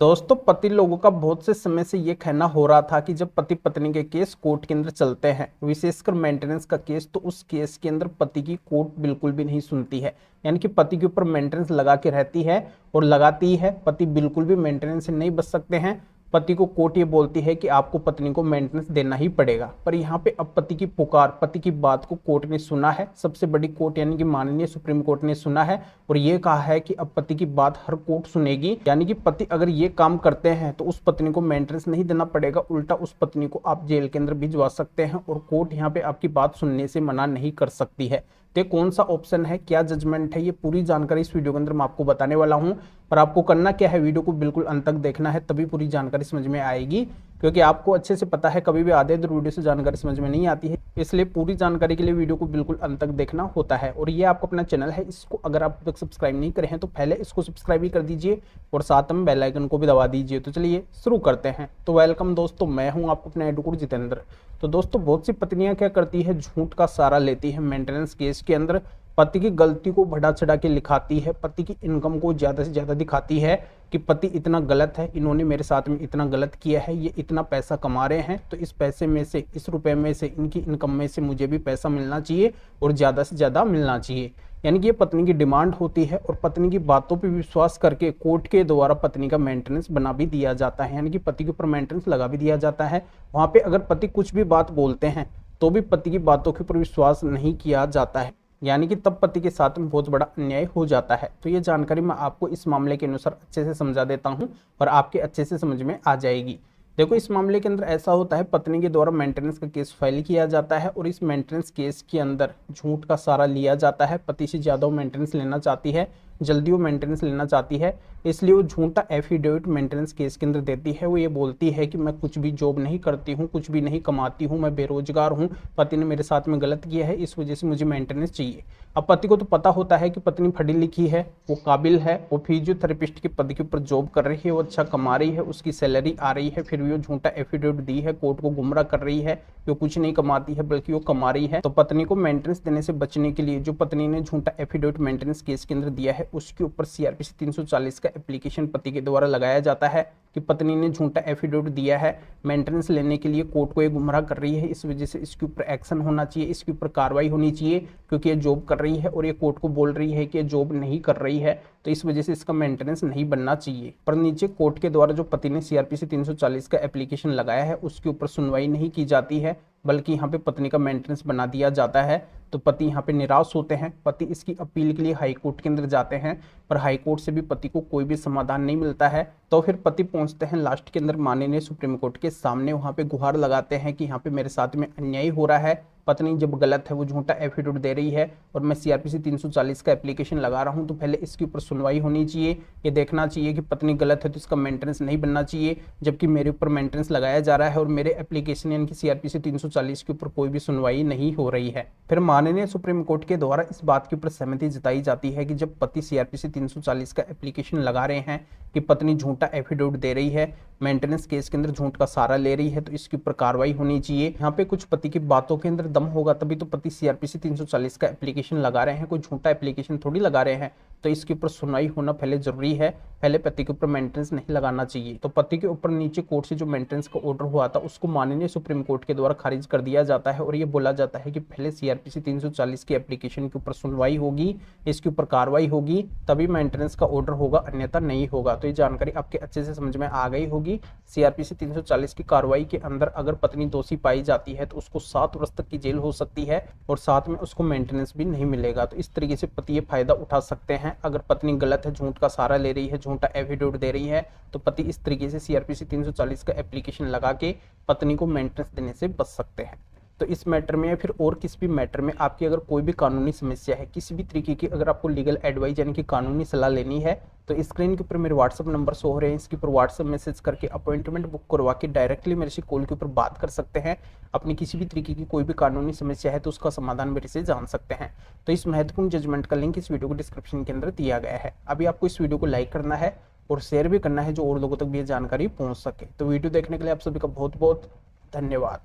दोस्तों, पति लोगों का बहुत से समय से ये कहना हो रहा था कि जब पति पत्नी के केस कोर्ट के अंदर चलते हैं, विशेषकर मेंटेनेंस का केस, तो उस केस के अंदर पति की कोर्ट बिल्कुल भी नहीं सुनती है। यानी कि पति के ऊपर मेंटेनेंस लगा के रहती है और लगाती है। पति बिल्कुल भी मेंटेनेंस से नहीं बच सकते हैं। पति को कोर्ट ये बोलती है कि आपको पत्नी को मेंटेनेंस देना ही पड़ेगा। पर यहाँ पे अब पति की पुकार, पति की बात को कोर्ट ने सुना है। सबसे बड़ी कोर्ट यानी कि माननीय सुप्रीम कोर्ट ने सुना है और ये कहा है कि अब पति की बात हर कोर्ट सुनेगी। यानी कि पति अगर ये काम करते हैं तो उस पत्नी को मेंटेनेंस नहीं देना पड़ेगा, उल्टा उस पत्नी को आप जेल के अंदर भिजवा सकते हैं और कोर्ट यहाँ पे आपकी बात सुनने से मना नहीं कर सकती है। तो कौन सा ऑप्शन है, क्या जजमेंट है, ये पूरी जानकारी इस वीडियो के अंदर मैं आपको बताने वाला हूं। पर आपको करना क्या है, वीडियो को बिल्कुल अंत तक देखना है, तभी पूरी जानकारी समझ में आएगी। क्योंकि आपको अच्छे से पता है कभी भी आधे अधूरे वीडियो से जानकारी समझ में नहीं आती है, इसलिए पूरी जानकारी के लिए वीडियो को बिल्कुल अंत तक देखना होता है। और ये आपका अपना चैनल है, इसको अगर आप तक सब्सक्राइब नहीं करे हैं तो पहले इसको सब्सक्राइब भी कर दीजिए और साथ में बेल आइकन को भी दबा दीजिए। तो चलिए शुरू करते हैं। तो वेलकम दोस्तों, मैं हूं आपको अपना एडवोकेट जितेंद्र। तो दोस्तों, बहुत सी पत्नियां क्या करती है, झूठ का सहारा लेती है मेंटेनेंस केस के अंदर। पति की गलती को बढ़ा चढ़ा के लिखाती है, पति की इनकम को ज्यादा से ज्यादा दिखाती है कि पति इतना गलत है, इन्होंने मेरे साथ में इतना गलत किया है, ये इतना पैसा कमा रहे हैं, तो इस पैसे में से, इस रुपए में से, इनकी इनकम में से मुझे भी पैसा मिलना चाहिए और ज्यादा से ज्यादा मिलना चाहिए। यानी कि ये पत्नी की डिमांड होती है और पत्नी की बातों पर विश्वास करके कोर्ट के द्वारा पत्नी का मेंटेनेंस बना भी दिया जाता है। यानी कि पति के ऊपर मेंटेनेंस लगा भी दिया जाता है। वहां पे अगर पति कुछ भी बात बोलते हैं तो भी पति की बातों के ऊपर विश्वास नहीं किया जाता है। यानी कि तब पति के साथ में बहुत बड़ा अन्याय हो जाता है। तो ये जानकारी मैं आपको इस मामले के अनुसार अच्छे से समझा देता हूं और आपके अच्छे से समझ में आ जाएगी। देखो, इस मामले के अंदर ऐसा होता है, पत्नी के द्वारा मेंटेनेंस का केस फाइल किया जाता है और इस मेंटेनेंस केस के अंदर झूठ का सहारा लिया जाता है। पति से ज्यादा वो मेंटेनेंस लेना चाहती है, जल्दी वो मेंटेनेंस लेना चाहती है, इसलिए वो झूठा एफिडेविट मेंटेनेंस केस के अंदर देती है। वो ये बोलती है कि मैं कुछ भी जॉब नहीं करती हूँ, कुछ भी नहीं कमाती हूँ, मैं बेरोजगार हूँ, पति ने मेरे साथ में गलत किया है, इस वजह से मुझे मेंटेनेंस चाहिए। अब पति को तो पता होता है कि पत्नी पढ़ी लिखी है, वो काबिल है, वो फिजियोथेरेपिस्ट के पद के ऊपर जॉब कर रही है, वो अच्छा कमा रही है, उसकी सैलरी आ रही है, फिर भी वो झूठा एफिडेविट दी है, कोर्ट को गुमराह कर रही है कि वो कुछ नहीं कमाती है बल्कि वो कमा रही है। तो पत्नी को मेंटेनेंस देने से बचने के लिए जो पत्नी ने झूठा एफिडेविट मेंटेनेंस केस के अंदर दिया है, उसके ऊपर सीआरपीसी 340 का एप्लीकेशन पति के द्वारा लगाया जाता है कि पत्नी ने झूठा एफिडेविट दिया है, मेंटेनेंस लेने के लिए कोर्ट को ये गुमराह कर रही है, इस वजह से इसके ऊपर एक्शन होना चाहिए, इसके ऊपर कार्रवाई होनी चाहिए, क्योंकि ये जॉब कर रही है और ये कोर्ट को बोल रही है कि ये जॉब नहीं कर रही है, तो इस वजह से इसका मेंटेनेंस नहीं बनना चाहिए। पर नीचे कोर्ट के द्वारा जो पति ने सीआरपीसी 340 का एप्लीकेशन लगाया है, उसके ऊपर सुनवाई नहीं की जाती है, बल्कि यहाँ पे पत्नी का मेंटेनेंस बना दिया जाता है। तो पति यहाँ पे निराश होते हैं। पति इसकी अपील के लिए हाई कोर्ट के अंदर जाते हैं, पर हाई कोर्ट से भी पति को कोई भी समाधान नहीं मिलता है। तो फिर पति पहुंचते हैं लास्ट के अंदर माननीय सुप्रीम कोर्ट के सामने, वहां पे गुहार लगाते हैं कि यहाँ पे मेरे साथ में अन्याय हो रहा है, पत्नी जब गलत है, वो झूठा एफिडेविट दे रही है और मैं सीआरपीसी 340 का एप्लीकेशन लगा रहा हूं, तो पहले इसके ऊपर सुनवाई होनी चाहिए। ये देखना चाहिए कि पत्नी गलत है तो इसका मेंटेनेंस नहीं बनना चाहिए, जबकि मेरे ऊपर मेंटेनेंस लगाया जा रहा है और मेरे एप्लीकेशन यानी कि सीआरपीसी 340 के ऊपर कोई भी सुनवाई नहीं हो रही है। फिर माननीय सुप्रीम कोर्ट के द्वारा इस बात के ऊपर सहमति जताई जाती है कि जब पति सीआरपीसी 340 का एप्लीकेशन लगा रहे हैं कि पत्नी झूठा एफिडेविट दे रही है, मेंटेनेंस केस के अंदर झूठ का सहारा ले रही है, तो इसके ऊपर कार्रवाई होनी चाहिए। यहाँ पे कुछ पति की बातों के अंदर दम होगा तभी तो पति सीआरपीसी 340 का एप्लीकेशन लगा रहे हैं, कोई झूठा एप्लीकेशन थोड़ी लगा रहे हैं। तो इसके ऊपर सुनवाई होना पहले जरूरी है, पहले पति के ऊपर मेंटेनेंस नहीं लगाना चाहिए। तो पति के ऊपर नीचे कोर्ट से जो मेंटेनेंस का ऑर्डर हुआ था, उसको माननीय सुप्रीम कोर्ट के द्वारा खारिज कर दिया जाता है और ये बोला जाता है कि पहले सीआरपीसी 340 के एप्लीकेशन के ऊपर सुनवाई होगी, इसके ऊपर कार्रवाई होगी, तभी मेंटेनेंस का ऑर्डर होगा, अन्यथा नहीं होगा। तो ये जानकारी आपके अच्छे से समझ में आ गई होगी। सीआरपीसी 340 की कार्रवाई के अंदर अगर पत्नी दोषी पाई जाती है तो उसको 7 वर्ष तक की जेल हो सकती है और साथ में उसको मेंटेनेंस भी नहीं मिलेगा। तो इस तरीके से पति ये फायदा उठा सकते हैं। अगर पत्नी गलत है, झूठ का सहारा ले रही है, झूठा एफिडेविट दे रही है, तो पति इस तरीके से सीआरपीसी 340 का एप्लीकेशन लगा के पत्नी को मेंटेनेंस देने से बच सकते हैं। तो इस मैटर में या फिर और किसी भी मैटर में आपकी अगर कोई भी कानूनी समस्या है, किसी भी तरीके की अगर आपको लीगल एडवाइस यानी कि कानूनी सलाह लेनी है, तो स्क्रीन के ऊपर मेरे व्हाट्सअप नंबर शो हो रहे हैं, इसके ऊपर व्हाट्सअप मैसेज करके अपॉइंटमेंट बुक करवा के डायरेक्टली मेरे से कॉल के ऊपर बात कर सकते हैं। अपनी किसी भी तरीके की कोई भी कानूनी समस्या है तो उसका समाधान मेरे से जान सकते हैं। तो इस महत्वपूर्ण जजमेंट का लिंक इस वीडियो को डिस्क्रिप्शन के अंदर दिया गया है। अभी आपको इस वीडियो को लाइक करना है और शेयर भी करना है, जो और लोगों तक भी ये जानकारी पहुंच सके। तो वीडियो देखने के लिए आप सभी का बहुत बहुत धन्यवाद।